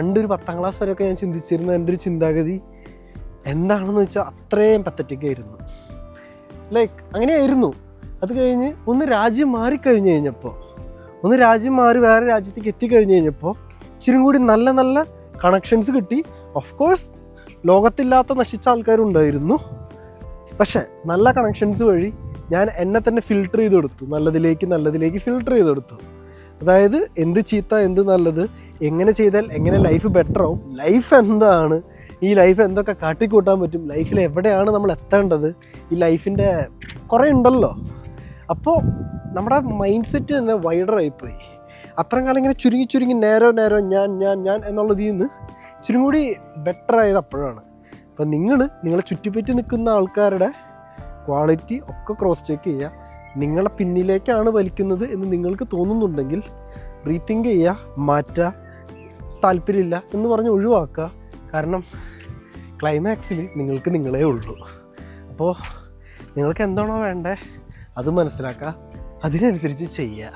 പണ്ടൊരു 10ാം ക്ലാസ് വരെയൊക്കെ ഞാൻ ചിന്തിച്ചിരുന്ന എൻ്റെ ഒരു ചിന്താഗതി എന്താണെന്ന് വെച്ചാൽ അത്രയും പത്തറ്റിക് ആയിരുന്നു. ലൈക്ക് അങ്ങനെയായിരുന്നു. അത് കഴിഞ്ഞ് ഒന്ന് രാജ്യം മാറിക്കഴിഞ്ഞ് കഴിഞ്ഞപ്പോൾ, ഒന്ന് രാജ്യം മാറി വേറെ രാജ്യത്തേക്ക് എത്തിക്കഴിഞ്ഞ് കഴിഞ്ഞപ്പോൾ ഇച്ചിരി കൂടി നല്ല നല്ല കണക്ഷൻസ് കിട്ടി. ഓഫ് കോഴ്സ് ലോകത്തില്ലാത്ത നശിച്ച ആൾക്കാരുണ്ടായിരുന്നു. പക്ഷേ നല്ല കണക്ഷൻസ് വഴി ഞാൻ എന്നെ തന്നെ ഫിൽട്ടർ ചെയ്ത് കൊടുത്തു, നല്ലതിലേക്ക് ഫിൽട്ടർ ചെയ്ത് കൊടുത്തു. അതായത് എന്ത് ചീത്ത, എന്ത് നല്ലത്, എങ്ങനെ ചെയ്താൽ എങ്ങനെ ലൈഫ് ബെറ്റർ ആവും, ലൈഫ് എന്താണ്, ഈ ലൈഫ് എന്തൊക്കെ കാട്ടിക്കൂട്ടാൻ പറ്റും, ലൈഫിൽ എവിടെയാണ് നമ്മൾ എത്തേണ്ടത്, ഈ ലൈഫിൻ്റെ കുറേ ഉണ്ടല്ലോ. അപ്പോൾ നമ്മുടെ മൈൻഡ് സെറ്റ് തന്നെ വൈഡറായിപ്പോയി. അത്രയും കാലം ഇങ്ങനെ ചുരുങ്ങി നേരോ ഞാൻ എന്നുള്ളതിൽ നിന്ന് ഇച്ചിരി കൂടി ബെറ്റർ ആയത് അപ്പോഴാണ്. അപ്പം നിങ്ങളെ ചുറ്റിപ്പറ്റി നിൽക്കുന്ന ആൾക്കാരുടെ ക്വാളിറ്റി ഒക്കെ ക്രോസ് ചെക്ക് ചെയ്യുക. നിങ്ങളെ പിന്നിലേക്കാണ് വലിക്കുന്നത് എന്ന് നിങ്ങൾക്ക് തോന്നുന്നുണ്ടെങ്കിൽ റീതിങ്ക് ചെയ്യുക, മാറ്റുക, താല്പര്യമില്ല എന്ന് പറഞ്ഞ് ഒഴിവാക്കുക. കാരണം ക്ലൈമാക്സിൽ നിങ്ങൾക്ക് നിങ്ങളേ ഉള്ളൂ. അപ്പോൾ നിങ്ങൾക്ക് എന്താണോ വേണ്ടത് അത് മനസ്സിലാക്കുക, അതിനനുസരിച്ച് ചെയ്യുക.